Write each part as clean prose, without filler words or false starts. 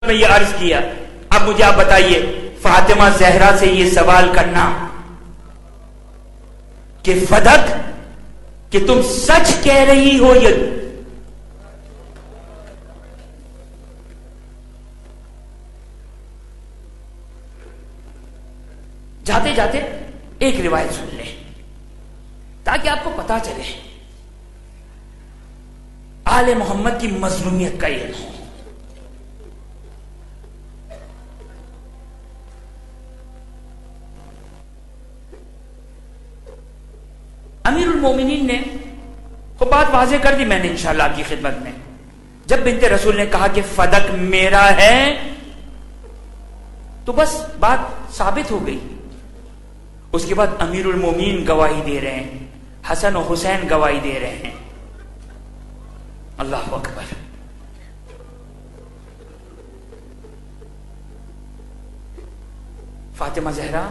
میں یہ عرض کیا. اب مجھے آپ بتائیے فاطمہ زہرا سے یہ سوال کرنا کہ فدق کہ تم سچ کہہ رہی ہو یا جاتے جاتے ایک روایت سن لیں تاکہ آپ کو پتا چلے آل محمد کی مظلومیت کا علم ہو. امیر المومنین نے وہ بات واضح کر دی میں نے انشاءاللہ آپ کی خدمت میں. جب بنت رسول نے کہا کہ فدق میرا ہے تو بس بات ثابت ہو گئی. اس کے بعد امیر المومنین گواہی دے رہے ہیں, حسن و حسین گواہی دے رہے ہیں. اللہ اکبر. فاطمہ زہرا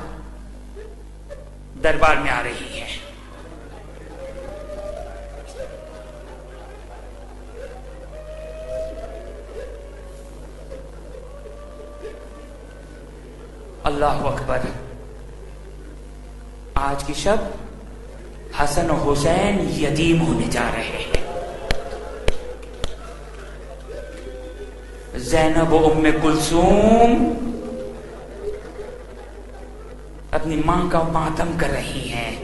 دربار میں آ رہی ہے. اللہ اکبر. آج کی شب حسن و حسین یتیم ہونے جا رہے ہیں. زینب و ام کلثوم اپنی ماں کا ماتم کر رہی ہیں.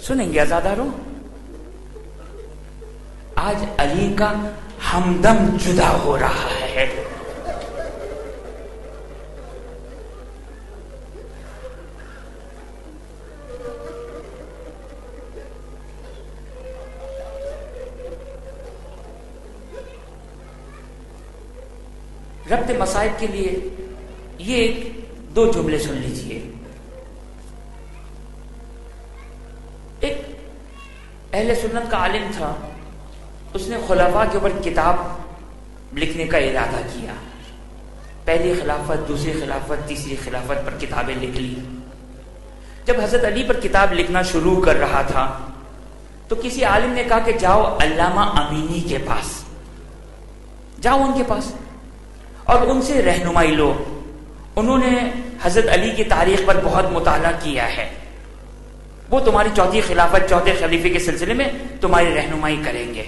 سنیں گے عزادارو, آج علی کا ہمدم جدا ہو رہا ہے. ربط مصائب کے لیے یہ ایک دو جملے سن لیجئے. ایک اہل سنت کا عالم تھا, اس نے خلفاء کے اوپر کتاب لکھنے کا ارادہ کیا. پہلی خلافت, دوسری خلافت, تیسری خلافت پر کتابیں لکھ لی. جب حضرت علی پر کتاب لکھنا شروع کر رہا تھا تو کسی عالم نے کہا کہ جاؤ علامہ امینی کے پاس, جاؤ ان کے پاس اور ان سے رہنمائی لو. انہوں نے حضرت علی کی تاریخ پر بہت مطالعہ کیا ہے, وہ تمہاری چوتھی خلافت, چوتھے خلیفے کے سلسلے میں تمہاری رہنمائی کریں گے.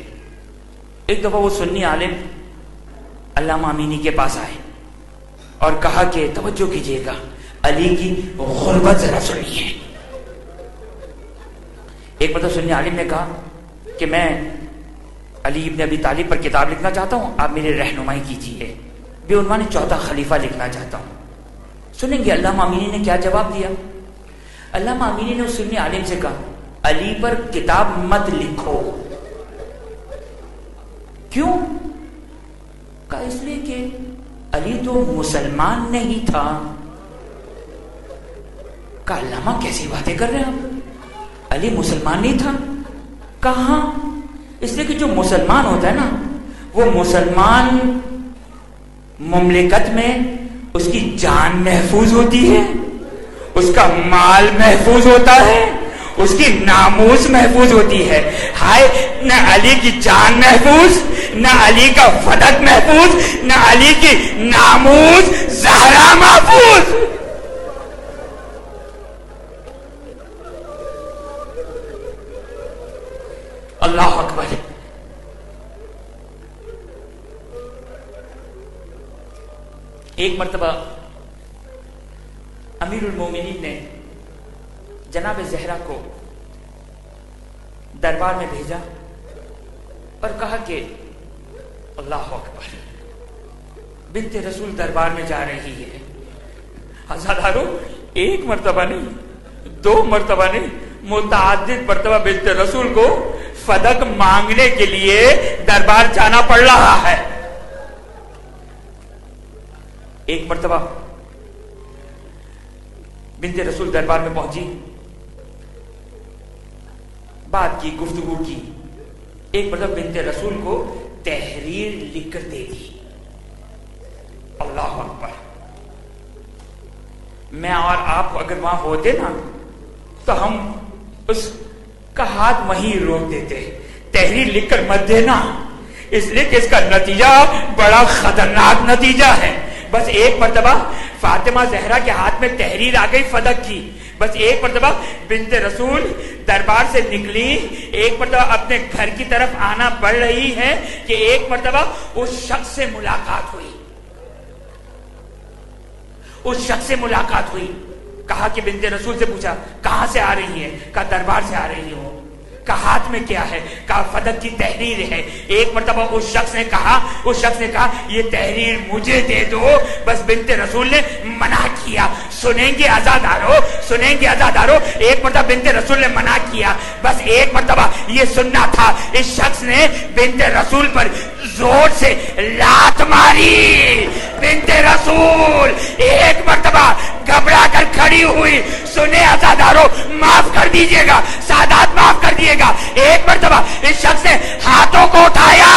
ایک دفعہ وہ سنی عالم علامہ امینی کے پاس آئے اور کہا کہ توجہ کیجیے گا, علی کی غربت ذرا سنیے. ایک مرتبہ سنی عالم نے کہا کہ میں علی ابن ابی طالب پر کتاب لکھنا چاہتا ہوں, آپ میری رہنمائی کیجیے, بے عنوان چوتھا خلیفہ لکھنا چاہتا ہوں. سنیں گے علامہ امینی نے کیا جواب دیا. علامہ امینی نے اس سنی عالم سے کہا علی پر کتاب مت لکھو. کیوں؟ کہا اس لیے کہ علی تو مسلمان نہیں تھا. کہا علامہ کیسی باتیں کر رہے ہیں آپ, علی مسلمان نہیں تھا؟ کہاں, اس لیے کہ جو مسلمان ہوتا ہے نا, وہ مسلمان مملکت میں اس کی جان محفوظ ہوتی ہے, اس کا مال محفوظ ہوتا ہے, اس کی ناموس محفوظ ہوتی ہے. ہائے, نہ علی کی جان محفوظ, نہ علی کا فدق محفوظ, نہ علی کی ناموس زہرا محفوظ. اللہ اکبر. ایک مرتبہ امیر المومنین نے جناب زہرا کو دربار میں بھیجا اور کہا کہ اللہ اکبر, بنت رسول دربار میں جا رہی ہے. عزادارو, ایک مرتبہ نہیں, دو مرتبہ نہیں, متعدد مرتبہ بنت رسول کو فدق مانگنے کے لیے دربار جانا پڑ رہا ہے. ایک مرتبہ بنت رسول دربار میں پہنچی, بات کی, گفتگو کی. ایک مرتبہ بنت رسول کو تحریر لکھ کر دے دی. اللہ اکبر. میں اور آپ اگر وہاں ہوتے نا تو ہم اس کا ہاتھ وہیں روک دیتے. تحریر لکھ کر مت دینا, اس لیے کہ اس کا نتیجہ بڑا خطرناک نتیجہ ہے. بس ایک مرتبہ فاطمہ زہرا کے ہاتھ میں تحریر آ گئی فدق کی. بس ایک مرتبہ بنت رسول دربار سے نکلی, ایک مرتبہ اپنے گھر کی طرف آنا پڑ رہی ہے کہ ایک مرتبہ اس شخص سے ملاقات ہوئی. اس شخص سے ملاقات ہوئی. کہا کہ بنت رسول سے پوچھا کہاں سے آ رہی ہے؟ کہا دربار سے آ رہی ہوں. کہا ہاتھ میں کیا ہے؟ کہا فدق کی تحریر ہے. ایک مرتبہ اس شخص نے کہا یہ تحریر مجھے دے دو. بس بنت رسول نے منع کیا. سنیں گے عزادارو, ایک مرتبہ بنت رسول نے منع کیا. بس ایک مرتبہ یہ سننا تھا. اس شخص نے بنت رسول پر زور سے لات ماری. بنت رسول ایک مرتبہ گھبرا کر کھڑی ہوئی. سنیں عزادارو, معاف کر دیجئے گا, سادات معاف کر دیے گا. ایک مرتبہ اس شخص نے ہاتھوں کو اٹھایا.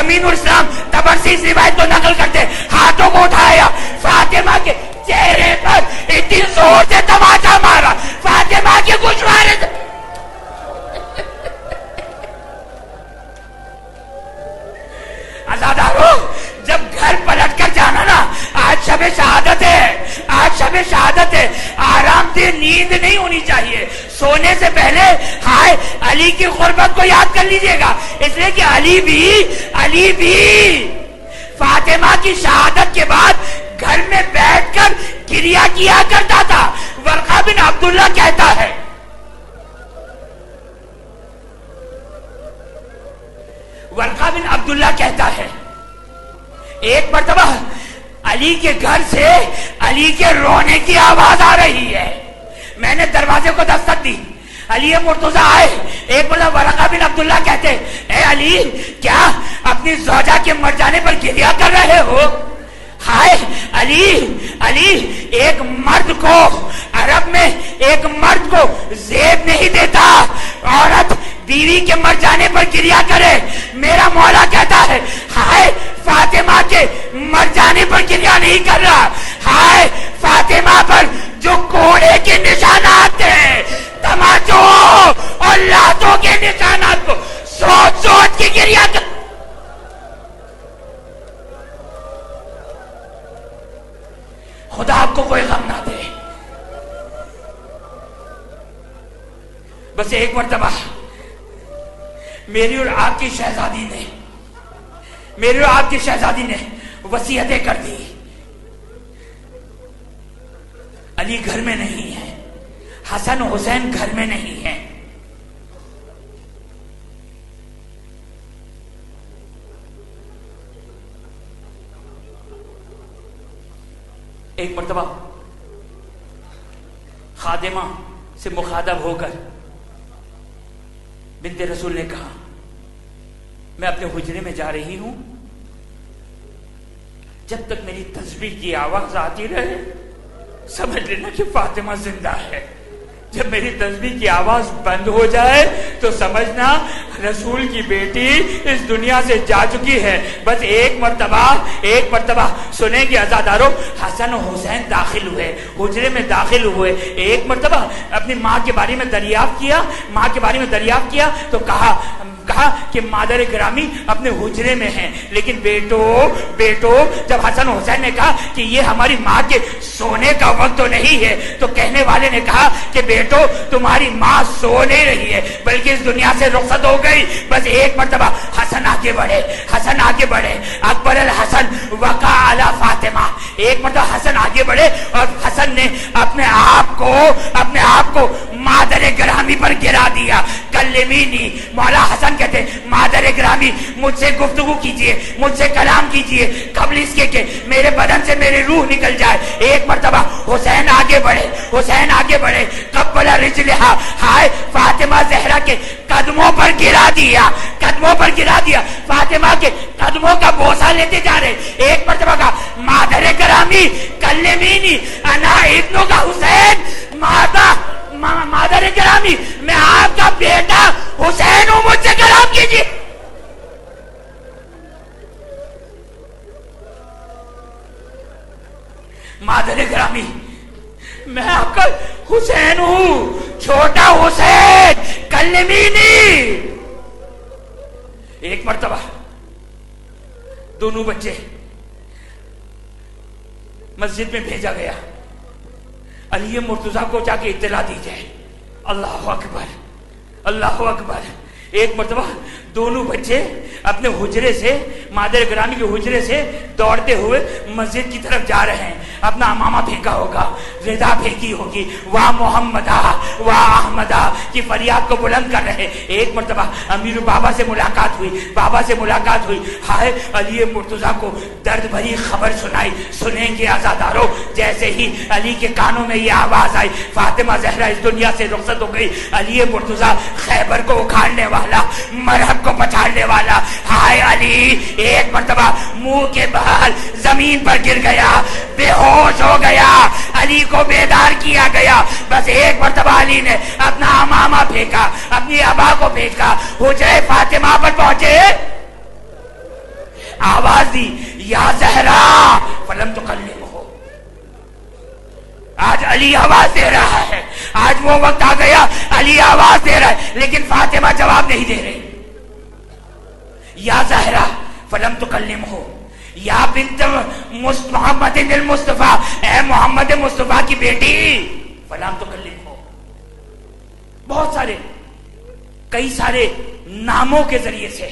امین الاسلام تبرسی اس روایت کو نقل کرتے, ہاتھوں کو اٹھایا, فاطمہ کے چہرے پر اتنی زور سے تماچا مارا, فاطمہ کے گوشوارے سے. عزادارو, جب گھر پلٹ کر جانا نا, آج شب شہادت ہے, آرام دہ نیند نہیں ہونی چاہیے. سونے سے پہلے ہائے علی کی قربت کو یاد کر لیجئے گا. اس لیے کہ علی بھی فاطمہ کی شہادت کے بعد گھر میں بیٹھ کر گریہ کیا کرتا تھا. ورقہ بن عبداللہ کہتا ہے ایک مرتبہ علی کے گھر سے علی کے رونے کی آواز آ رہی ہے. میں نے دروازے کو دستک دی, علی مرتضی آئے. ایک مرتبہ ورقہ بن عبداللہ کہتے اے علی, کیا اپنی زوجہ کے مر جانے پر گریہ کر رہے ہو؟ ہائے علی, ایک مرد کو عرب میں ایک مرد کو زیب نہیں دیتا. عورت بیوی کے مر جانے پر گریہ کرے. میرا مولا کہتا ہے ہائے فاطمہ کے مر جانے پر گریہ نہیں کر رہا. ہائے فاطمہ پر جو کوڑے کے نشانات ہیں, تماچوں اور لاتوں کے نشانات کو سوچ کے گریہ کر. خدا آپ کو کوئی غم نہ دے. بس ایک مرتبہ میری اور آپ کی شہزادی نے وصیتیں کر دی. علی گھر میں نہیں ہے, حسن حسین گھر میں نہیں ہے. ایک مرتبہ خادمہ سے مخاطب ہو کر بنت رسول نے کہا میں اپنے حجرے میں جا رہی ہوں, جب تک میری تسبیح کی آواز آتی رہے سمجھ لینا کہ فاطمہ زندہ ہے. جب میری تسبیح کی آواز بند ہو جائے تو سمجھنا رسول کی بیٹی اس دنیا سے جا چکی ہے. بس ایک مرتبہ سنیں گے عزادارو, حسن و حسین داخل ہوئے, حجرے میں داخل ہوئے. ایک مرتبہ اپنی ماں کے بارے میں دریافت کیا تو کہا کہ مادر گرامی اپنے حجرے میں ہیں. لیکن بیٹو جب حسن حسین نے کہا کہ یہ ہماری ماں کے سونے کا وقت تو نہیں ہے, تو کہنے والے نے کہا کہ بیٹو تمہاری ماں سو نہیں رہی ہے بلکہ اس دنیا سے رخصت ہو گئی. بس ایک مرتبہ حسن آگے بڑھے, اکبر الحسن وقع علی فاطمہ. ایک مرتبہ حسن آگے بڑھے اور حسن نے اپنے آپ کو مادر گرامی پر گرا دیا. کلمینی, مولا حسن کہتے مادر گرامی مجھ سے گفتگو کیجئے, مجھ سے کلام کیجئے قبل اس کے کہ میرے بدن سے میری روح نکل جائے. ایک مرتبہ حسین آگے بڑھے قبل رجلہا, ہائے فاطمہ زہرا کے قدموں پر گرا دیا. فاطمہ کے قدموں کا بوسہ لیتے جا رہے. ایک مرتبہ کا مادر گرامی کلمینی انا ابنوں کا حسین, مادر گرامی میں آپ کا بیٹا حسین ہوں, مجھ سے کلام کیجیے. مادر گرامی میں آپ کا حسین ہوں, چھوٹا حسین, کلمینی. ایک مرتبہ دونوں بچے مسجد میں بھیجا گیا، علی مرتضیٰ کو جا کے اطلاع دی جائے۔ اللہ اکبر، اللہ اکبر۔ ایک مرتبہ دونوں بچے اپنے حجرے سے، مادر گرامی کے حجرے سے دوڑتے ہوئے مسجد کی طرف جا رہے ہیں، اپنا امامہ پھینکا ہوگا، رضا پھینکی ہوگی، واہ محمدہ واہ احمدہ کی فریاد کو بلند کر رہے۔ ایک مرتبہ امیر بابا سے ملاقات ہوئی، بابا سے ملاقات ہوئی، ہائے علی مرتضیٰ کو درد بھری خبر سنائی، سنیں گے عزادارو، جیسے ہی علی کے کانوں میں یہ آواز آئی فاطمہ زہرا اس دنیا سے رخصت ہو گئی، علی مرتضیٰ خیبر کو اکھاڑنے والا، مرہب کو پچھاڑنے والا، ہائے علی ایک مرتبہ منہ کے بال زمین پر گر گیا، بے ہوش ہو گیا، علی کو بیدار کیا گیا۔ بس ایک مرتبہ علی نے اپنا امامہ پھینکا، اپنی ابا کو پھینکا، حجرے فاطمہ پر پہنچے، آواز دی یا زہرا فلم تکلمہ۔ آج علی آواز دے رہا ہے، آج وہ وقت آ گیا علی آواز دے رہا ہے، لیکن فاطمہ جواب نہیں دے رہی۔ یا زہرا فلم تکلمہ، یا بنت محمد المصطفیٰ، اے محمد مصطفیٰ کی بیٹی فلم تکلمہ۔ بہت سارے، کئی سارے ناموں کے ذریعے سے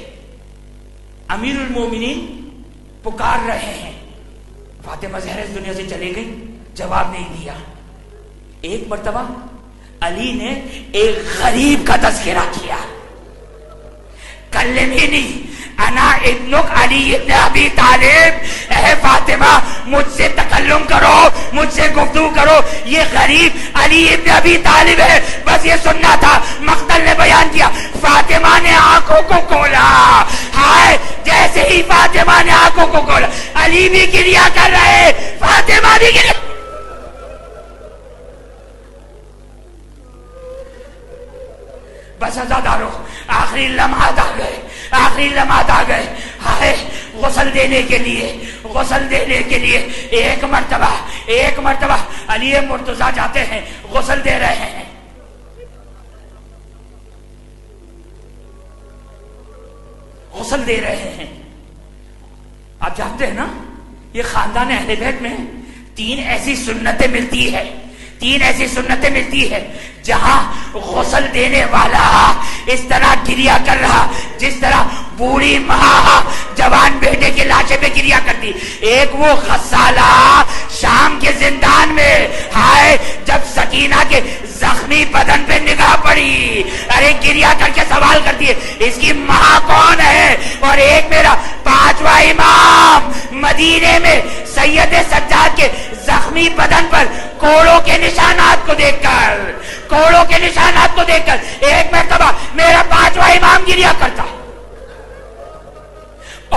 امیر المومنین پکار رہے ہیں۔ فاطمہ زہرا اس دنیا سے چلے گئی، جواب نہیں دیا۔ ایک مرتبہ علی نے ایک غریب کا تذکرہ کیا، کلمینی انا ابنک علی ابن ابی طالب، اے فاطمہ مجھ سے تکلم کرو، مجھ سے گفتگو کرو، یہ غریب علی ابن ابی طالب ہے، بس یہ سننا تھا۔ مقتل نے بیان کیا، فاطمہ نے آنکھوں کو کھولا، ہائے جیسے ہی فاطمہ نے آنکھوں کو کھولا، علی بھی گریہ کر رہے، فاطمہ بھی گریہ۔ بس عزادارو آخری لمحات آ گئے، آخری لمحات آ گئے، ہائے غسل دینے کے لیے، غسل دینے کے لیے ایک مرتبہ علی مرتضیٰ جاتے ہیں، غسل دے رہے ہیں۔ غسل دے رہے ہیں۔ آپ جانتے ہیں نا یہ خاندان اہل بیت میں تین ایسی سنتیں ملتی ہے، تین ایسی سنتیں ملتی ہے جہاں غسل دینے والا اس طرح گریہ کر رہا جس طرح بوڑھی ماں جوان بیٹے کے لاشے پہ گریہ کرتی۔ ایک وہ غسالہ شام کے زندان میں، ہائے جب سکینہ کے زخمی بدن پہ نگاہ پڑی، ارے گریہ کر کے سوال کرتی ہے اس کی ماں کون ہے۔ اور ایک میرا پانچواں امام مدینے میں سید سجاد کے زخمی بدن پر کوڑوں کے نشانات کو دیکھ کر ایک مرتبہ میرا پانچواں امام گریہ کرتا،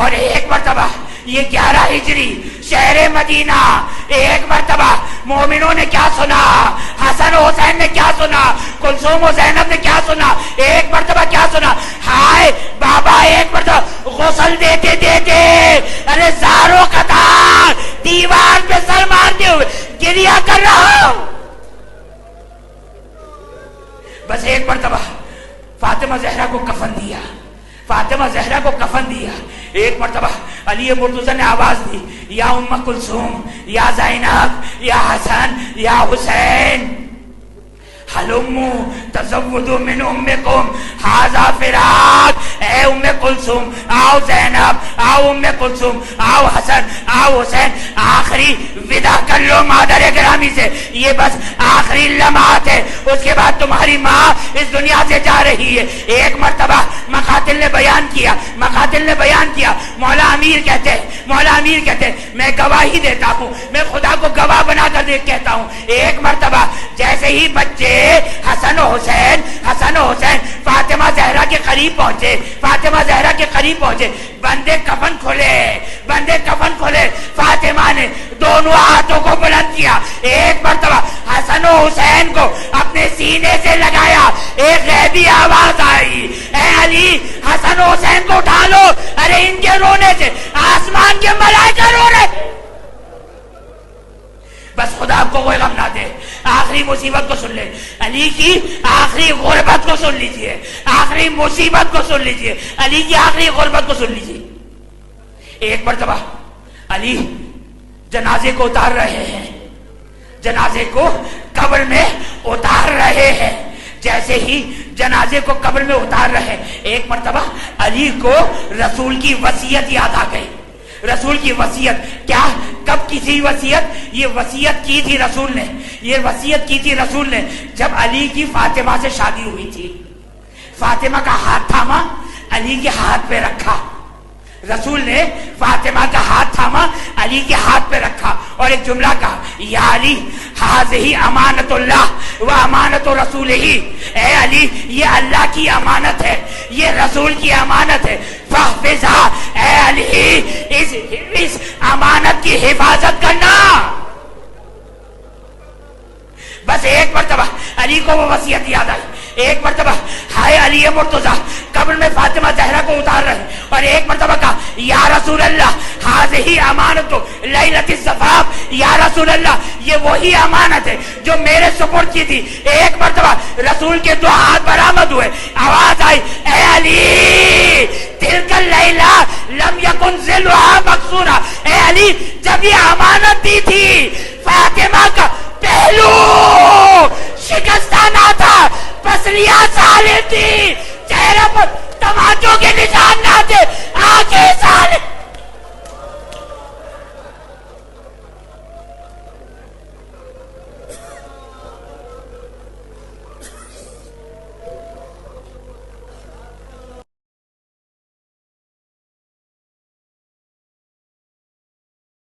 اور ایک مرتبہ یہ 11 ہجری شہر مدینہ، ایک مرتبہ مومنوں نے کیا سنا، حسن و حسین نے کیا سنا، کلثوم و زینب نے کیا سنا، ایک مرتبہ کیا سنا، ہائے بابا ایک مرتبہ غسل دیتے دیتے ارے زاروں قطار دیوار پہ سر مارتے ہوئے گریہ کر رہا ہوں۔ بس ایک مرتبہ فاطمہ زہرا کو کفن دیا، فاطمہ زہرا کو کفن دیا۔ ایک مرتبہ علی مرتضیٰ نے آواز دی یا ام کلثوم یا زینب یا حسن یا حسین حلمو تزودو من امکم حاذا فراق، اے ام کلثوم آؤ، زینب آؤ، ام کلثوم آؤ، حسن آؤ، حسین آخری ودا کر لو مادر گرامی سے، یہ بس آخری لمحات ہے، اس کے بعد تمہاری ماں اس دنیا سے جا رہی ہے۔ ایک مرتبہ مقاتل نے بیان کیا، مولا امیر کہتے ہیں میں گواہی دیتا ہوں، میں خدا کو گواہ بنا کر کہتا ہوں، ایک مرتبہ جیسے ہی بچے حسن و حسین فاطمہ زہرا کے قریب پہنچے، بندے کفن کھولے، فاطمہ نے دونوں ہاتھوں کو بلند کیا، ایک مرتبہ حسن و حسین کو اپنے سینے سے لگایا، ایک غیبی آواز آئی، اے علی حسن و حسین کو اٹھا لو، ارے ان کے رونے سے آسمان کے ملائکہ رو رہے۔ بس خدا آپ کو کوئی غم نہ دے، آخری مصیبت کو سن لے، علی کی آخری غربت کو سن لیجئے، آخری مصیبت کو سن لیجئے، علی کی آخری غربت کو سن لیجئے۔ ایک مرتبہ علی جنازے کو اتار رہے ہیں، جنازے کو قبر میں اتار رہے ہیں. جیسے ہی جنازے کو قبر میں اتار رہے، ایک مرتبہ علی کو رسول کی وصیت یاد آ گئی. رسول کی وصیت کیا؟ کب کی تھی وصیت؟ یہ وصیت کی تھی رسول نے، یہ وصیت کی تھی رسول نے جب علی کی فاطمہ سے شادی ہوئی تھی. فاطمہ کا ہاتھ تھاما، علی کے ہاتھ پہ رکھا. رسول نے فاطمہ کا ہاتھ تھاما، علی کے ہاتھ پہ رکھا اور ایک جملہ کہا، یا علی ہذہ امانت اللہ و امانت رسولہ. اے علی یہ اللہ کی امانت ہے، یہ رسول کی امانت ہے. فاحفظھا، اے علی اس امانت کی حفاظت کرنا. بس ایک مرتبہ علی کو وہ وصیت یاد آئی. ایک مرتبہ ہائے علی مرتضیٰ قبر میں فاطمہ زہرا کو اتار رہے اور ایک مرتبہ کہا، یا رسول اللہ ہذہ امانت لیلۃ الزفاف. یا رسول اللہ یہ وہی امانت ہے جو میرے سپرد کی تھی. ایک مرتبہ رسول کے دو ہاتھ بڑھا